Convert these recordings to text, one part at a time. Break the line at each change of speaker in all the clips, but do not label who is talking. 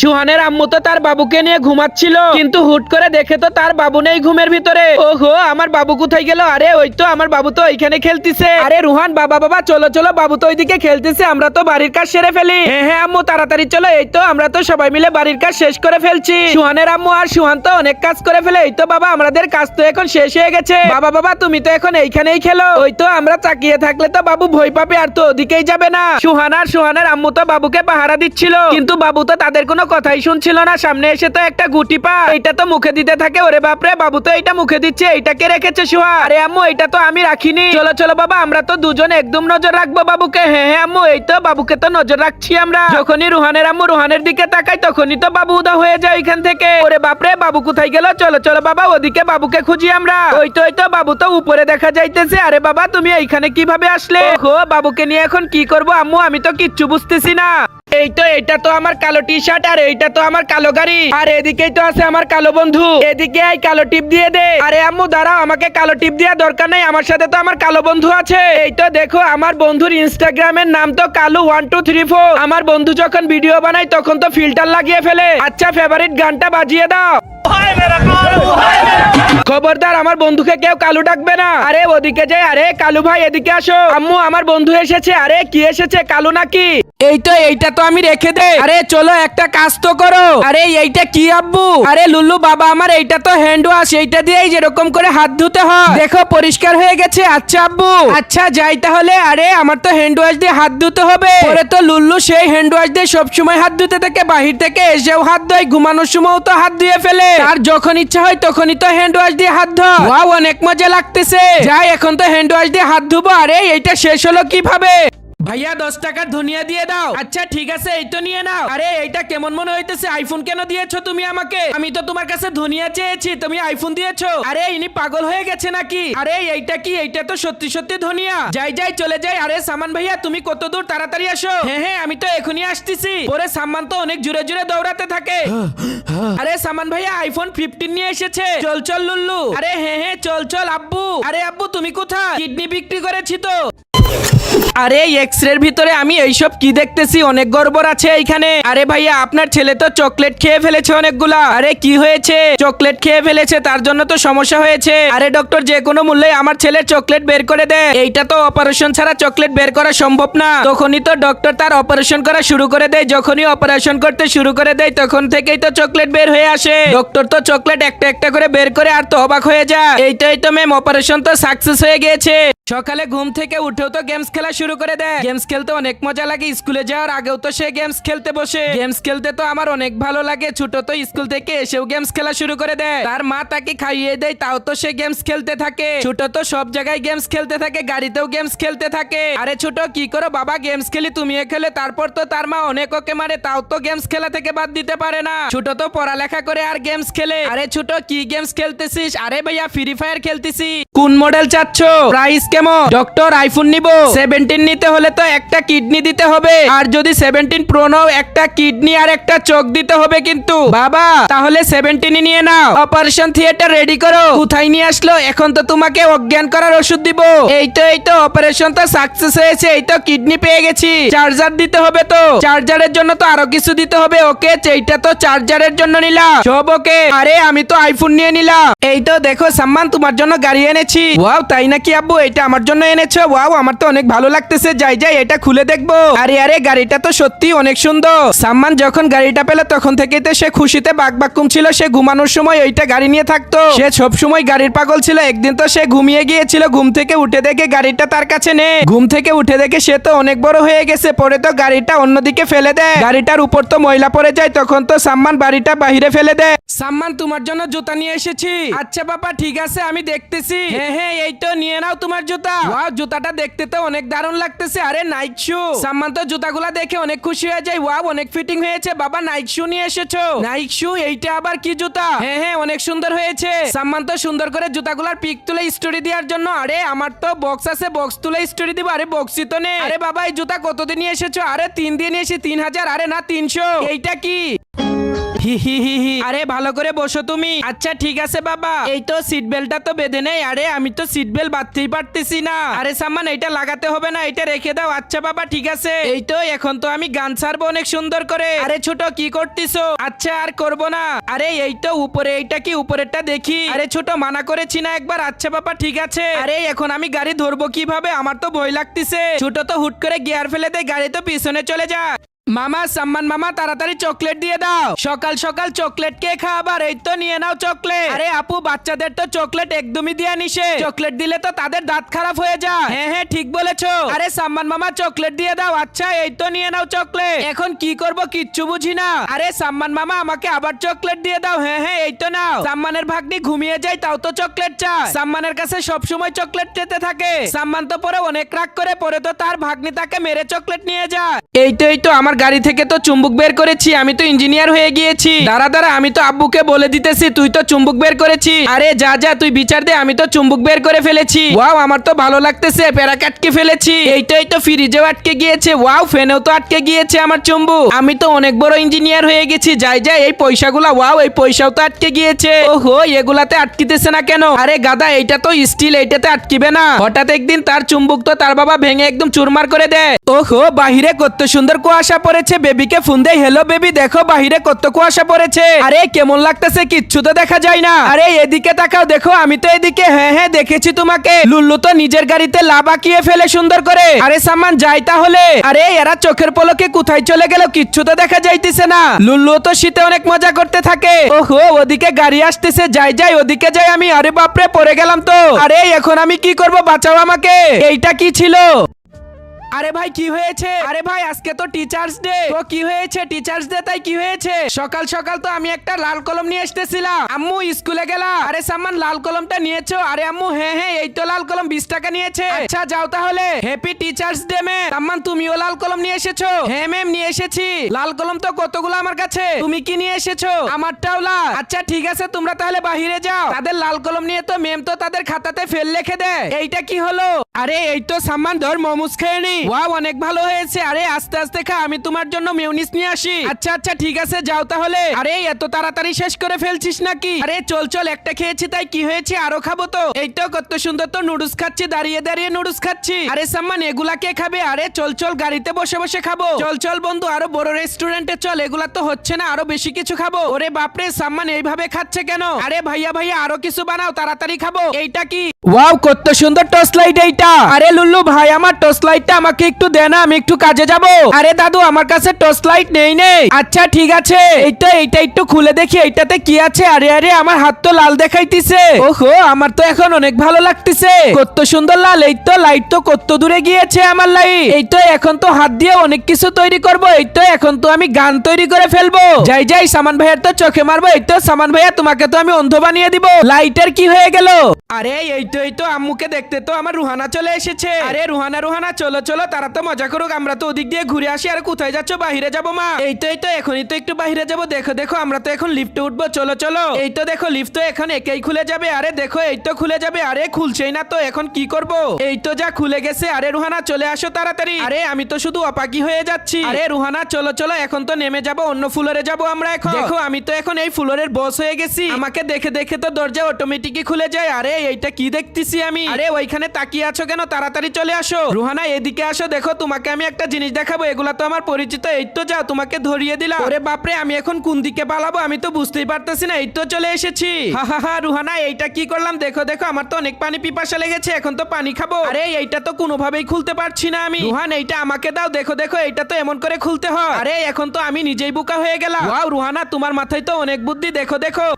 সুহানের আম্মু তো তার বাবুকে নিয়ে ঘুমাচ্ছিল, কিন্তু হুট করে দেখে তো তার বাবু নেই ঘুমের ভিতরে। ওহো, আমার বাবু কোথায় গেল? আরে ওই তো আমার বাবু তো ওইখানে খেলতেছে। আরে রুহান, বাবা বাবা চলো চলো, বাবু তো ওইদিকে খেলতেছে, আমরা তো বাড়ির কাজ সেরে ফেলি। হ্যাঁ হ্যাঁ আম্মু তাড়াতাড়ি চলো, এই তো আমরা তো সবাই মিলে বাড়ির কাজ শেষ করে ফেলছি। সুহানের আম্মু আর সুহান তো অনেক কাজ করে ফেলে। এই তো বাবা আমাদের কাজ তো এখন শেষ হয়ে গেছে। বাবা বাবা তুমি তো এখন এইখানেই খেলো। ওই তো আমরা তাকিয়ে থাকলে তো বাবু ভয় পাবে, আর তো ওদিকেই যাবে না। সুহান আর সুহানের আম্মু তো বাবুকে পাহারা দিচ্ছিল, কিন্তু বাবু তো তাদের কোনো কথাই শুনছিল না। সামনে এসে তো একটা গুটি পা এটা তো মুখে দিতে থাকে। ওরে বাপরে, বাবু তো এটা মুখে দিচ্ছে, এইটাকে রেখেছে সুহা। আরে আম্মু এটা তো আমি রাখিনি। চলো চলো বাবা, আমরা তো দুজন একদম নজর রাখবো বাবুকে। হ্যাঁ হ্যাঁ আম্মু, এই তো বাবুকে তো নজর রাখছি আমরা। যখনই রুহানের আম্মু রুহানের দিকে তাকাই, তখনই তো বাবু উদা হয়ে যায় ওইখান থেকে। ওরে বাপরে, বাবু কোথায় গেল? চলো চলো বাবা, ওদিকে বাবুকে খুঁজি আমরা। ওই তো বাবু তো উপরে দেখা যাইতেছে। আরে বাবা তুমি এইখানে কিভাবে আসলে? ওহো, বাবুকে নিয়ে এখন কি করবো আম্মু, আমি তো কিচ্ছু বুঝতেছি না। এই তো এটা তো আমার কালো টি শার্ট, আর এইটা তো আমার কালো গাড়ি, আর এদিকেই তো আছে আমার কালো বন্ধু। এদিকে এই কালো টিপ দিয়ে দে। আরে আম্মু দাঁড়াও, আমাকে কালো টিপ দেওয়া দরকার নেই, আমার সাথে তো আমার কালো বন্ধু আছে। এই তো দেখো, আমার বন্ধুর ইনস্টাগ্রামের নাম তো কালু 1234। আমার বন্ধু যখন ভিডিও বানায় তখন তো ফিল্টার লাগিয়ে ফেলে। আচ্ছা ফেভারিট গানটা বাজিয়ে দাও। খবরদার আমার বন্ধুকে কেউ কালু ডাকবে না। আরে ওদিকে যাই। আরে কালু ভাই এদিকে আসো। আম্মু আমার বন্ধু এসেছে। আরে কি এসেছে, কালু নাকি? এইটা তো আমি রেখে দে। আরে চলো একটা কাজ তো করো। আরে এইটা কি আব্বু? আরে লুল্লু বাবা আমার, এইটা তো হ্যান্ড ওয়াশ, এইটা দিয়ে যেরকম করে হাত ধুতে হয়, দেখো পরিষ্কার হয়ে গেছে। আচ্ছা আব্বু, আচ্ছা যাই তাহলে। আরে আমার তো হ্যান্ড ওয়াশ দিয়ে হাত ধুতে হবে। পরে তো লুল্লু সেই হ্যান্ড ওয়াশ দিয়ে সবসময় হাত ধুতে থাকে, বাহির থেকে এসেও হাত ধোয়, ঘুমানোর সময়ও তো হাত ধুয়ে ফেলে। আর যখন ইচ্ছা হয় তখনই তো হ্যান্ড ওয়াশ দিয়ে হাত ধোয়। ওয়াও, অনেক মজা লাগতেছে। যাই এখন তো হ্যান্ড ওয়াশ দিয়ে হাত ধুবো। আরে এইটা শেষ হলো কিভাবে? ভাইয়া 10 টাকার ধনিয়া দিয়ে দাও। আচ্ছা ঠিক আছে, এই তো নিয়ে নাও। আরে এইটা কেমন মনে হইতেছে? আইফোন কেন দিয়েছো তুমি আমাকে? আমি তো তোমার কাছে ধনিয়া চেয়েছি, তুমি আইফোন দিয়েছো। আরে ইনি পাগল হয়ে গেছে নাকি? আরে এইটা কি? এইটা তো সত্যি সত্যি ধনিয়া। যাই যাই চলে যাই। আরে সামান ভাইয়া তুমি কত দূর? তাড়াতাড়ি আসো। হ্যাঁ হ্যাঁ আমি তো এখনই আসতেছি। পরে সামান তো অনেক জোরে জোরে দৌড়াতে থাকে। আরে সামান ভাইয়া আইফোন 15 নিয়ে এসেছে। চল চল লুল্লু। আরে হ্যাঁ হ্যাঁ চল চল আব্বু। আরে আব্বু তুমি কোথায়? কিডনি বিক্রি করেছি তো। আরে এক্সরের ভিতরে আমি এইসব কি দেখতেছি? অনেক গড়বড় আছে এইখানে। আরে ভাইয়া আপনার ছেলে তো চকলেট খেয়ে ফেলেছে অনেকগুলা। আরে কি হয়েছে? চকলেট খেয়ে ফেলেছে, তার জন্য তো সমস্যা হয়েছে। আরে ডক্টর যে কোনো মূল্যে আমার ছেলের চকলেট বের করে দেয়। এইটা তো অপারেশন ছাড়া চকলেট বের করা সম্ভব না। তখনই তো ডক্টর তার অপারেশন করা শুরু করে দেয়। যখনই অপারেশন করতে শুরু করে দেয় তখন থেকেই তো চকলেট বের হয়ে আসে। ডক্টর তো চকলেট একটা একটা করে বের করে আর তো অবাক হয়ে যায়। এই তো ম্যাম, অপারেশন তো সাকসেস হয়ে গিয়েছে। সকালে ঘুম থেকে উঠেও তো গেমস খেলা শুরু করে দেয়। গেমস খেলতে অনেক মজা লাগে। স্কুলে যাওয়ার আগেও তো সে গেমস খেলতে বসে। গেমস খেলতে তো আমার অনেক ভালো লাগে। ছোট তো স্কুল থেকে এসেও গেমস খেলা শুরু করে দেয়। তার মা তাকে খাইয়ে দেয়, তাও তো সে গেমস খেলতে থাকে। ছোট তো সব জায়গায় গেমস খেলতে থাকে, গাড়িতেও গেমস খেলতে থাকে। আরে ছোট কি করো বাবা? গেমস খেলি, তুমিও খেলে। তারপর তো তার মা অনেক ওকে মারে, তাও তো গেমস খেলা থেকে বাদ দিতে পারে না। ছোট তো পড়ালেখা করে আর গেমস খেলে। আরে ছোট কি গেমস খেলতেছিস? আরে ভাইয়া ফ্রি ফায়ার খেলতেছি। কোন মডেল চাচ্ছ? প্রাইস কেমন? ডক্টর আইফোন নিব। 17 নিতে হলে তো একটা কিডনি দিতে হবে, আর যদি 17 প্রো নাও একটা কিডনি আর একটা চোখ দিতে হবে কিন্তু। বাবা তাহলে 17 নিয়ে নাও। অপারেশন থিয়েটার রেডি করো। কোথায় নিয়ে আসলো? এখন তো তোমাকে অজ্ঞান করার ওষুধ দিব। এই তো অপারেশন তো সাকসেস হয়েছে। এই তো কিডনি পেয়ে গেছি। চার্জার দিতে হবে তো। চার্জারের জন্য তো আরো কিছু দিতে হবে। ওকে, এইটা তো চার্জারের জন্য নিলাম, সব ওকে। আরে আমি তো আইফোন নিয়ে নিলাম। এই তো দেখো সাম্মান, তোমার জন্য গাড়ি এনেছি। ওয়াও তাই নাকি আব্বু? এটা আমার জন্য এনেছো? ওয়াও আমার তো অনেক ভালো লাগতেছে। যাই যাই এটা খুলে দেখবো। আরে আরে গাড়িটা তো সত্যি অনেক সুন্দর। সাম্মান যখন গাড়িটা পেল তখন থেকেই তো সে খুশিতে বাকবাকুম ছিল। সে ঘুমানোর সময় ওইটা গাড়ি নিয়ে থাকতো। সে সব সময় গাড়ির পাগল ছিল। একদিন তো সে ঘুমিয়ে গিয়েছিল, ঘুম থেকে উঠে দেখে গাড়িটা তার কাছে নেই। ঘুম থেকে উঠে দেখে সে তো অনেক বড় হয়ে গেছে। পরে তো গাড়িটা অন্যদিকে ফেলে দেয়। গাড়িটার উপর তো ময়লা পড়ে যায়। তখন তো সাম্মান বাড়িটা বাহিরে ফেলে দেয়। সাম্মান তোমার জন্য জুতা নিয়ে এসেছি। আচ্ছা বাবা ঠিক আছে, আমি দেখতেছি। হ্যাঁ হ্যাঁ এই তো নিয়ে নাও তোমার জুতা। ওয়াও জুতাটা দেখতে তো অনেক দারুণ লাগতেছে। আরে নাইক শু। সাম্মান তো জুতাগুলা দেখে অনেক খুশি হয়ে যায়। ওয়াও অনেক ফিটিং হয়েছে। বাবা নাইক শু নিয়ে এসেছো? নাইক শু? এইটা আবার কি জুতা? হ্যাঁ হ্যাঁ অনেক সুন্দর হয়েছে। সাম্মান তো সুন্দর করে জুতাগুলার পিক তুলে স্টোরি দেওয়ার জন্য। আরে আমার তো বক্স আছে, বক্স তুলে স্টোরি দিব। আরে বক্সই তো নেই। আরে বাবা এই জুতা কত দিয়ে নিয়ে এসেছো? আরে 3 দিয়ে নিয়ে এসেছি। 3000? আরে না 300। এইটা কি? হি হি হি হি। আরে ভালো করে বসো তুমি। আচ্ছা ঠিক আছে বাবা। এই তো সিট বেল্টটা তো বেঁধে নেই। আরে আমি তো সিট বেল্ট বাঁধতেই পারতেছি না। আরে সাম্মান এটা লাগাতে হবে না, এটা রেখে দাও। আচ্ছা বাবা ঠিক আছে। এই তো এখন তো আমি গান ছাড়বো অনেক সুন্দর করে। আরে ছোট কি করতেছো? আচ্ছা আর করবো না। আরে এই তো উপরে, এইটা কি উপরেরটা দেখি। আরে ছোট মানা করেছি না একবার। আচ্ছা বাবা ঠিক আছে। আরে এখন আমি গাড়ি ধরবো কিভাবে? আমার তো ভয় লাগতেছে। ছোট তো হুট করে গিয়ার ফেলে দেয়, গাড়ি তো পিছনে চলে যায়। মামা সাম্মান মামা তাড়াতাড়ি চকলেট দিয়ে দাও। সকাল সকাল চকলেট কে খাবার? এই তো নিয়ে নাও চকলেট। আরে আপু বাচ্চাদের তো চকলেট একদমই দেয়া নিষেধ। চকলেট দিলে তো তাদের দাঁত খারাপ হয়ে যায়। হ্যাঁ হ্যাঁ ঠিক বলেছো। আরে সাম্মান মামা চকলেট দিয়ে দাও। আচ্ছা এই তো নিয়ে নাও চকলেট। এখন কি করব কিচ্ছু বুঝি না। আরে সাম্মান মামা আমাকে আবার চকলেট দিয়ে দাও। হ্যাঁ হ্যাঁ এই তো নাও। সাম্মানের ভাগ্নি ঘুমিয়ে যায় তাও তো চকলেট চায়। সাম্মানের কাছে সবসময় চকলেট চেতে থাকে। সাম্মান তো পরে অনেক রাগ করে, পরে তো তার ভাগ্নি তাকে মেরে চকলেট নিয়ে যায়। এই তো আমার গাড়ি থেকে তো চুম্বক বের করেছি। আমি তো ইঞ্জিনিয়ার হয়ে গিয়েছি। দাঁড়া দাঁড়া আমি তো আব্বুকে বলে দিতেছি তুই তো চুম্বক বের করেছি। আরে যা যা তুই বিচার দে, আমি তো চুম্বক বের করে ফেলেছি। ওয়াও আমার তো ভালো লাগতেছে। প্যারাক আটকে ফেলেছি। এই তো ফ্রিজেও আটকে গিয়েছে। ওয়াও ফ্যানেও তো আটকে গিয়েছে আমার চুম্বক। আমি তো অনেক বড় ইঞ্জিনিয়ার হয়ে গেছি। যাই যাই এই পয়সাগুলা, ওয়াও এই পয়সাও তো আটকে গিয়েছে। ওহো এগুলাতে আটকিতেছে না কেন? আরে গাদা এইটা তো স্টিল, এইটাতে আটকিবে না। হঠাৎ একদিন তার চুম্বক তো তার বাবা ভেঙে একদম চুরমার করে দেয়। ওহো বাহিরে কত সুন্দর কুয়াশা পড়েছে। বেবিকে ফোন দেই, হ্যালো বেবি দেখো বাহিরে কত কুয়াশা পড়েছে। আরে কেমন লাগতেছে? কিচ্ছু তো দেখা যায় না। আরে এদিকে তাকাও দেখো, আমি তো এদিকে। হ্যাঁ হ্যাঁ দেখেছি তোমাকে। লুল্লু তো নিজের গাড়িতে লাভ আঁকিয়ে ফেলে সুন্দর করে। আরে সামান যাই তাহলে। আরে এরা চোখের পলকে কোথায় চলে গেল? কিচ্ছু তো দেখা যাইতেছে না। লুল্লু তো শীতে অনেক মজা করতে থাকে। ওহো ওদিকে গাড়ি আসতেছে। যাই যাই ওদিকে যাই আমি। আরে বাপরে পড়ে গেলাম তো। আরে এখন আমি কি করব? বাঁচাও আমাকে। এইটা কি ছিল? আরে ভাই কি হয়েছে? আরে ভাই আজকে তো টিচার্স ডে। তো কি হয়েছে? টিচার্স ডে তাই কি হয়েছে? সকাল সকাল তো আমি একটা লাল কলম নিয়ে এসেছিলাম। আম্মু স্কুলে গেলা। আরে সাম্মান লাল কলমটা নিয়েছো? আরে আম্মু হ্যাঁ হ্যাঁ এই তো লাল কলম 20 টাকা নিয়েছে। আচ্ছা যাও তাহলে। Happy teachers' day ma'am. সাম্মান তুমিও লাল কলম নিয়ে এসেছো? হ্যাঁ ম্যাম নিয়ে এসেছি। লাল কলম তো কতগুলো আমার কাছে। তুমি কি নিয়ে এসেছো? আমারটাও লাল। আচ্ছা ঠিক আছে তোমরা তাহলে বাহিরে যাও। তাদের লাল কলম নিয়ে তো ম্যাম তো তাদের খাতাতে ফেল লিখে দেয়। এইটা কি হলো? আরে এই তো সাম্মান ধর মোমোস খেয়ে নি। ওয়াও অনেক ভালো হয়েছে। আরে আস্তে আস্তে খা, আমি তোমার জন্য মেয়োনিজ নিয়ে আসি। আচ্ছা আচ্ছা ঠিক আছে যাও তাহলে। আরে এত তাড়াতাড়ি শেষ করে ফেলছিস নাকি? আরে চল চল একটা খেয়েছি তাই কি হয়েছে, আরো খাবো তো। এই তো কত সুন্দর তো নুডলস খাচ্ছি, দাঁড়িয়ে দাঁড়িয়ে নুডলস খাচ্ছি। আরে সাম্মান এগুলা কে খাবে? আরে চল চল গাড়িতে বসে বসে খাবো। চল চল বন্ধু আরো বড় রেস্টুরেন্টে চল। এগুলা তো হচ্ছে না, আরো বেশি কিছু খাবো। ওরে বাপরে সাম্মান এইভাবে খাচ্ছে কেন? আরে ভাইয়া ভাইয়া আরো কিছু বানাও, তাড়াতাড়ি খাবো। এইটা কি? ওয়াও কত সুন্দর টর্চ লাইট এইটা। আরে লুল্লু ভাই আমার টর্চ লাইটটা আমাকে একটু দে না, আমি একটু কাজে যাব। আরে দাদু আমার কাছে টর্চ লাইট নেই। আচ্ছা ঠিক আছে এইটা একটু খুলে দেখি এইটাতে কি আছে। আরে আরে আমার হাত তো লাল দেখাইতিছে। ওহো আমার তো এখন অনেক ভালো লাগতেছে। কত সুন্দর লাল। এই তো লাইট তো কত দূরে গিয়েছে আমার লাইট। এই তো এখন তো হাত দিয়ে অনেক কিছু তৈরি করব। এই তো এখন তো আমি গান তৈরি করে ফেলবো। যাই যাই সামান ভাইয়ার তো চোখে মারবো। এই তো সামান ভাইয়া তোমাকে তো আমি অন্ধ বানিয়ে দিব। লাইটের কি হয়ে গেল? আরে এই তো আম্মুকে দেখতে তো আমার রুহানা চলে এসেছে। আরে রুহানা চলো চলো তারা তো মজা করুক, আমরা তো ওদিক দিয়ে ঘুরে আসি। আর কোথায় যাচ্ছ? বাহিরে যাবো মা। এই তো এখনই তো একটু বাহিরে যাবো। দেখো দেখো আমরা তো এখন লিফটে উঠবো। চলো চলো। এই তো দেখো লিফট তো এখন একেই খুলে যাবে। আরে দেখো এই তো খুলে যাবে। আরে খুলছেই না তো, এখন কি করব? এই তো যা খুলে গেছে। আরে রুহানা চলে আসো তাড়াতাড়ি। আরে আমি তো শুধু অপাকি হয়ে যাচ্ছি। আরে রুহানা চলো চলো এখন তো নেমে যাবো, অন্য ফ্লোরে যাবো আমরা এখন। দেখো আমি তো এখন এই ফ্লোরের বস হয়ে গেছি। আমাকে দেখে দেখে তো দরজা অটোমেটিকই খুলে যায়। আরে এইটা কি দেখতেছি আমি? আরে ওইখানে তাকিয়ে আছো কেন? তাড়াতাড়ি চলে আসো। রুহানা এদিকে আসো, দেখো তোমাকে আমি একটা জিনিস দেখাবো। এগুলা তো আমার পরিচিত। এই তো যাও তোমাকে ধরিয়ে দিলাম। ওরে বাপরে আমি এখন কোন দিকে পালাবো আমি তো বুঝতেই পারতেছি না। এই তো চলে এসেছি। হা হা হা রুহানা এইটা কি করলাম? দেখো দেখো আমার তো অনেক পানি পিপাসা লেগেছে, এখন তো পানি খাবো। আরে এইটা তো কোনোভাবেই খুলতে পারছি না আমি। রুহান এইটা আমাকে দাও। দেখো দেখো এইটা তো এমন করে খুলতে হয়। আরে এখন তো আমি নিজেই বোকা হয়ে গেলাম। ওয়াও রুহানা তোমার মাথায় তো অনেক বুদ্ধি। দেখো দেখো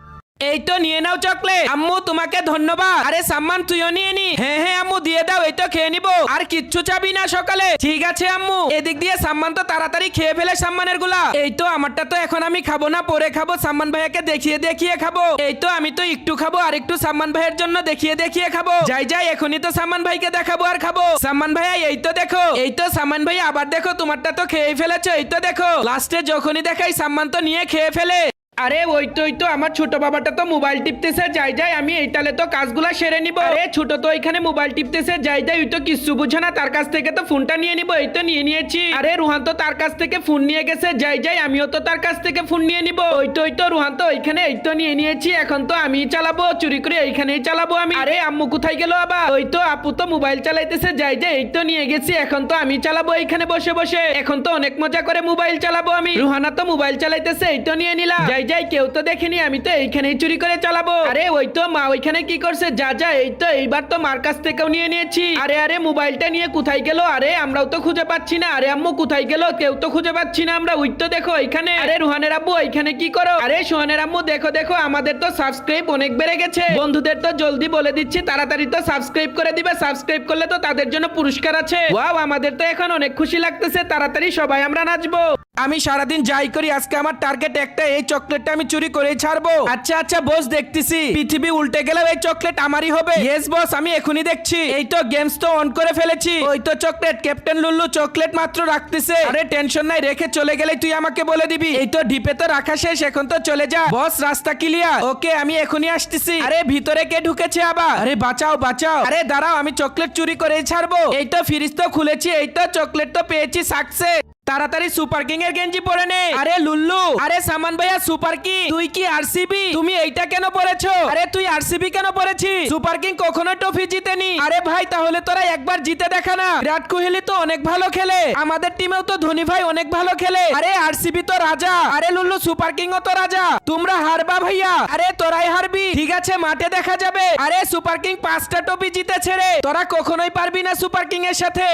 এই তো নিয়ে নাও চকলেট। আম্মু তোমাকে ধন্যবাদ। আরে সাম্মান তুইও নিয়ে নি। হ্যাঁ হ্যাঁ আম্মু দিয়ে দাও, এই তো খেয়ে নিবো। আর কিচ্ছু চাবি না সকালে? ঠিক আছে আম্মু। এদিক দিয়ে সাম্মান তো তাড়াতাড়ি খেয়ে ফেলে সাম্মানের গুলা। এই তো আমারটা তো এখন আমি খাবো না, পরে খাবো। সাম্মান ভাইয়াকে দেখিয়ে দেখিয়ে খাবো। এই তো আমি তো একটু খাবো আর একটু সাম্মান ভাইয়ের জন্য দেখিয়ে দেখিয়ে খাবো। যাই যাই এখনই তো সাম্মান ভাইকে দেখাবো আর খাবো। সাম্মান ভাইয়া এই তো দেখো। এই তো সাম্মান ভাইয়া আবার দেখো তোমারটা তো খেয়ে ফেলেছো। এই তো দেখো লাস্টে যখনই দেখাই সাম্মান তো নিয়ে খেয়ে ফেলে। আরে ওই তো আমার ছোট বাবাটা তো মোবাইল টিপতেছে, যাই যাই আমি এইটালে তো কাজগুলা সেরে নিব। আরে ছোট তো এখানে মোবাইল টিপতেছে, যাই যাই ওই তো কিচ্ছু বুঝে না, তার কাছ থেকে তো ফোনটা নিয়ে নিব। এই তো নিয়ে নিয়েছি। আরে রুহান তো তার কাছ থেকে ফোন নিয়ে গেছে, যাই যাই আমিও তো তার কাছ থেকে ফোন নিয়ে নিব। ওই তো রুহান তো ওইখানে এই তো নিয়ে নিয়েছি, এখন তো আমি চালাবো, চুরি করে এইখানেই চালাবো আমি। আরে আম্মু কোথায় গেল আবার? ওই তো আপু তো মোবাইল চালাইতেছে, যাই যাই এই তো নিয়ে গেছি, এখন তো আমি চালাবো এইখানে বসে বসে। এখন তো অনেক মজা করে মোবাইল চালাবো আমি। রুহানা তো মোবাইল চালাইতেছে, এই তো নিয়ে নিলাম। যাই যাই কেউ তো দেখেনি, আমি তো এইখানেই চুরি করে চালাবো। আরে ওই তো মা ওইখানে কি করছে, যা যা এই তো এইবার তো মার কাছ থেকেও নিয়ে নিয়েছি। আরে মোবাইলটা নিয়ে কোথায় গেল? আরে আমরাও তো খুঁজে পাচ্ছি না। আরে আম্মু কোথায় গেল? কেউ তো খুঁজে পাচ্ছি না আমরা। ওই তো দেখো এইখানে। আরে রুহানের আব্বু এইখানে কি করো? আরে সোহানের আম্মু দেখো দেখো, আমাদের তো সাবস্ক্রাইব অনেক বেড়ে গেছে। বন্ধুদের তো জলদি বলে দিচ্ছি, তাড়াতাড়ি তো সাবস্ক্রাইব করে দিবে। সাবস্ক্রাইব করলে তো তাদের জন্য পুরস্কার আছে। ওয়াও, আমাদের তো এখন অনেক খুশি লাগতেছে। তাড়াতাড়ি সবাই আমরা নাচবো। আমি সারাদিন যাই করি, আজকে আমার টার্গেট একটা, এই চকলেটটা আমি চুরি করেই ছাড়বো। আচ্ছা আচ্ছা বস, দেখতেছি পৃথিবী উল্টে গেলেও এই চকলেট আমারই হবে। ইয়েস বস, আমি এখনই দেখছি। এই তো গেমস তো অন করে ফেলেছি। ওই তো চকলেট, ক্যাপ্টেন লুল্লু চকলেট মাত্র রাখতেছে। আরে টেনশন নাই, রেখে চলে গেলে তুই আমাকে বলে দিবি। এই তো ডিপে তো রাখা শেষ, এখন তো চলে যা। বস রাস্তা ক্লিয়ার। ওকে আমি এখনই আসতেছি। আরে ভিতরে কে ঢুকেছে আবার? আরে বাঁচাও বাঁচাও। আরে দাঁড়াও, আমি চকলেট চুরি করেই ছাড়বো। এই তো ফ্রিজ তো খুলেছি, এই তো চকলেট তো পেয়েছি সাকসেস। তাড়াতাড়ি সুপার কিং এর গেঞ্জি পরে নে। আরে লুল্লু, আরে সামান ভাইয়া সুপার কিং, তুই কি আরসিবি? তুমি এইটা কেন পরেছো? আরে তুই আরসিবি কেন পরেছিস? সুপার কিং কখনো ট্রফি জিতেনি। আরে ভাই তাহলে তোরা একবার জিতে দেখা না। বিরাট কোহলি তো অনেক ভালো খেলে, আমাদের টিমেও তো ধোনি ভাই অনেক ভালো খেলে। আরে আরসিবি তো রাজা, আরে লুল্লু সুপার কিং ও তো রাজা। তোমরা হারবা ভাইয়া। আরে তোরাই হারবি, ঠিক আছে মাঠে দেখা যাবে। আরে সুপার কিং 5টা ট্রফি জিতেছে রে, তোরা কখনোই পারবি না সুপার কিং এর সাথে।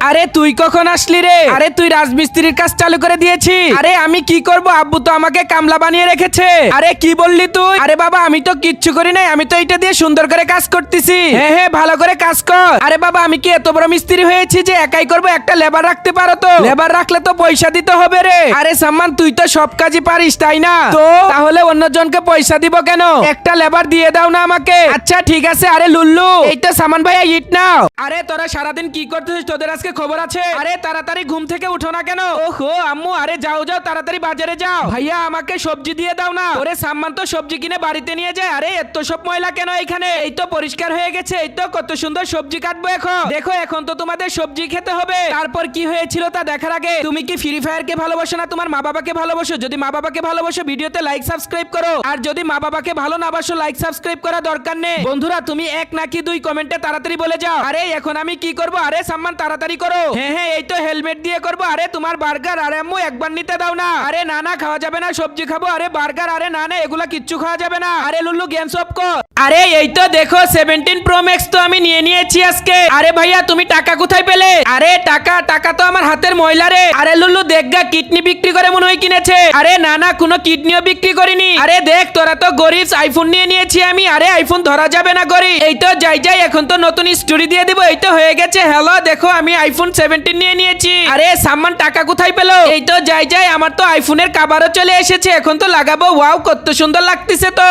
আরে তুই কখন আসলি রে? আরে তুই রাজমিস্ত্রির কাজ চালু করে দিয়েছি। আরে আমি কি করব, আব্বু তো আমাকে কামলা বানিয়ে রেখেছে। আরে কি বললি তুই? আরে বাবা আমি তো কিচ্ছু করি নাই, আমি তো এটা দিয়ে সুন্দর করে কাজ করতেছি। হ্যাঁ হ্যাঁ ভালো করে কাজ কর। আরে বাবা আমি কি এত বড় মিস্ত্রি হয়েছি যে একাই করব? একটা লেবার রাখতে পারো তো? লেবার রাখলে তো পয়সা দিতে হবে রে। আরে সাম্মান তুই তো সব কাজই পারিস তাই না? তো তাহলে অন্যজনকে পয়সা দিব কেন? একটা লেবার দিয়ে দাও না আমাকে। আচ্ছা ঠিক আছে। আরে লুল্লু এই তো সামান ভাইয়া ইট নাও। আরে তোরা সারাদিন কি করতেছিস? তোদের আজকে খবর আছে? আরে তাড়াতাড়ি ঘুম থেকে উঠো না কেন? ওহো আম্মু, আরে যাও যাও তাড়াতাড়ি বাজারে যাও। ভাইয়া আমাকে সবজি দিয়ে দাও না। ওরে সাম্মান তো সবজি কিনে বাড়িতে নিয়ে যায়। আরে এত সব ময়লা কেন এখানে? এই তো পরিষ্কার হয়ে গেছে, এই তো কত সুন্দর সবজি কাটবো এখন। দেখো এখন তো তোমাদের সবজি খেতে হবে। তারপর কি হয়েছিল তা দেখার আগে তুমি কি ফ্রি ফায়ার কে ভালোবাসো না তোমার মা বাবাকে ভালোবাসো? যদি মা বাবাকে ভালোবাসো ভিডিওতে লাইক সাবস্ক্রাইব করো, আর যদি মা বাবাকে ভালো না বাসো লাইক সাবস্ক্রাইব করা দরকার নেই। বন্ধুরা তুমি 1 নাকি 2 কমেন্টে তাড়াতাড়ি বলে যাও। আরে এখন আমি কি করব? আরে সাম্মান তাড়াতাড়ি করো। হ্যাঁ হ্যাঁ এই তো হেলমেট দিয়ে করবো। আরে তোমার বার্গার, আরে আম্মু একবার নিতে দাও না। আরে না না খাওয়া যাবে না, সবজি খাবো। আরে বার্গার, আরে না না এগুলা কিচ্ছু খাওয়া যাবে না। আরে লুল্লু গেমস অফ কর। আরে এই তো দেখো 17 প্রো ম্যাক্স তো আমি নিয়ে নিয়েছি আজকে। আরে ভাইয়া তুমি টাকা কোথায় পেলে? আরে টাকা তো আমার হাতের ময়লা রে। আরে লুল্লু দেখগা কিডনি বিক্রি করে মনে হয় কিনেছে। আরে না না কোনো কিডনিও বিক্রি করিনি। আরে দেখ তোরা তো গরিব, আইফোন নিয়ে নিয়েছি আমি। আরে আইফোন ধরা যাবে না গরিব। এই তো যাই এখন তো নতুন স্টোরি দিয়ে দিব। এই তো হয়ে গেছে। হ্যালো দেখো আমি আইফোন 17 নিয়ে নিয়েছি। আরে সাম্মান টাকা কোথায় পেলো? এই তো যাই আমার তো আইফোনের কভারও চলে এসেছে, এখন তো লাগাবো। ওয়াও কত সুন্দর লাগতেছে তো।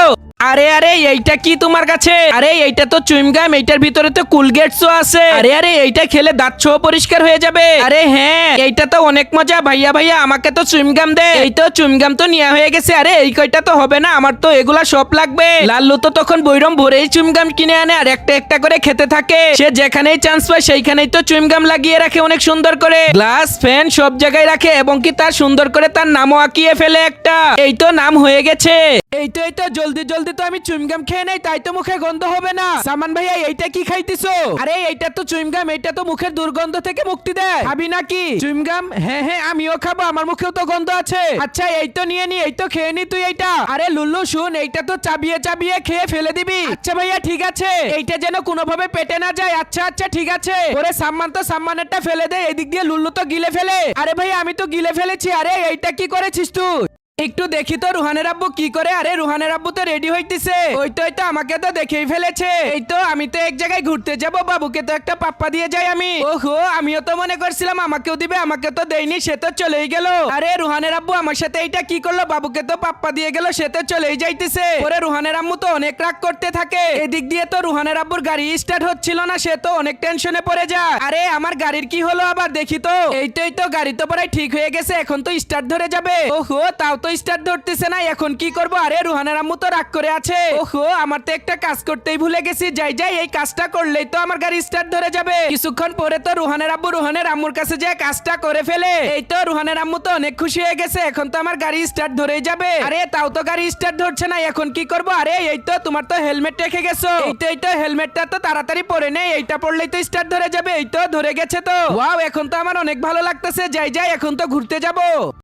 আরে আরে এইটা কি তোমার কাছে? আরে এইটা তো চুইংগাম, এইটার ভিতরে তো কুলগেটসও আছে। আরে আরে এইটা খেলে দাঁত সহ পরিষ্কার হয়ে যাবে। আরে হ্যাঁ এইটা তো অনেক মজা। ভাইয়া আমাকে তো চুইংগাম দে। এই তো চুইংগাম তো নেওয়া হয়ে গেছে। আরে এই কয়টা তো হবে না, আমার তো এগুলা সব লাগবে। লাল্লু তো তখন বৈরম ভরেই চুইংগাম কিনে আনে আর একটা একটা করে খেতে থাকে। সে যেখানেই চান্স পায় সেইখানেই তো চুইংগাম লাগিয়ে রাখে অনেক সুন্দর করে। গ্লাস ফ্যান সব জায়গায় রাখে এবং কি তার সুন্দর করে তার নামও আঁকিয়ে ফেলে একটা। এই তো নাম হয়ে গেছে। এই তো জলদি তো আমি চুইংগাম খেয়ে নেই, তাই তো মুখে গন্ধ হবে না। সামান ভাইয়া এইটা কি খাইতেছো? আরে এইটা তো চুইংগাম, এইটা তো মুখের দুর্গন্ধ থেকে মুক্তি দেয়। খাবি নাকি চুইংগাম? হ্যাঁ হ্যাঁ আমিও খাবো, আমার মুখেও তো গন্ধ আছে। আচ্ছা এই তো নিয়ে নি, এই তো খেয়ে নি তুই এইটা। আরে লুল্লু শুন, এইটা তো চাবিয়ে খেয়ে ফেলে দিবি। আচ্ছা ভাইয়া ঠিক আছে, এইটা যেন কোনোভাবে পেটে না যায়। আচ্ছা ঠিক আছে। ওরে সাম্মান তো সাম্মানেরটা ফেলে দে, এদিক দিয়ে লুল্লু তো গিলে ফেলে। আরে ভাই আমি তো গিলে ফেলেছি। আরে এইটা কি করেছিস তুই? একটু দেখি তো রুহানের আব্বু কি করে। আরে রুহানের আব্বু তো রেডি হইতেছে। ওই তো আমাকে তো দেখেই ফেলেছে। এই তো আমি তো এক জায়গায় ঘুরতে যাব, বাবুকে তো একটা পাপ্পা দিয়ে যাই আমি। ওহো আমিও তো মনে করছিলাম আমাকেও দিবে, আমাকে তো দেয়নি, সে তো চলেই গেল। আরে রুহানের আব্বু আমার সাথে এইটা কি করলো? বাবুকে তো পাপ্পা দিয়ে গেল, সে তো চলেই যাইতেছে। ওরে রুহানের আম্মু তো অনেক রাগ করতে থাকে। এদিক দিয়ে তো রুহানের আব্বুর গাড়ি স্টার্ট হচ্ছিল না, সে তো অনেক টেনশনে পড়ে যায়। আরে আমার গাড়ির কি হলো আবার দেখি তো। এই তো গাড়ি তো প্রায় ঠিক হয়ে গেছে, এখন তো স্টার্ট ধরে যাবে। ওহো তাও তো স্টার্ট ধরতেছে না, এখন কি করব? আরে রুহানের আম্মু তো রাগ করে আছে। ওহো, আমার তো একটা কাজ করতেই ভুলে গেছি। যাই যাই, এই কাজটা করলেই তো আমার গাড়ি স্টার্ট ধরে যাবে। কিছুক্ষণ পরে তো রুহানের আব্বু রুহানের আম্মুর কাছে যে কাজটা করে ফেলে। এই তো রুহানের আম্মু তো অনেক খুশি হয়ে গেছে, এখন তো আমার গাড়ি স্টার্ট ধরেই যাবে। আরে তাও তো গাড়ি স্টার্ট ধরছে না, এখন কি করব? আরে এই তো তোমার তো হেলমেট রেখে গেছো। এই তো হেলমেটটা তো তাড়াতাড়ি পরে নেই, এইটা পরলেই তো স্টার্ট ধরে যাবে। এই তো ধরে গেছে তো। ওয়াও, এখন তো আমার অনেক ভালো লাগতেছে। যাই যাই, এখন তো ঘুরতে যাব।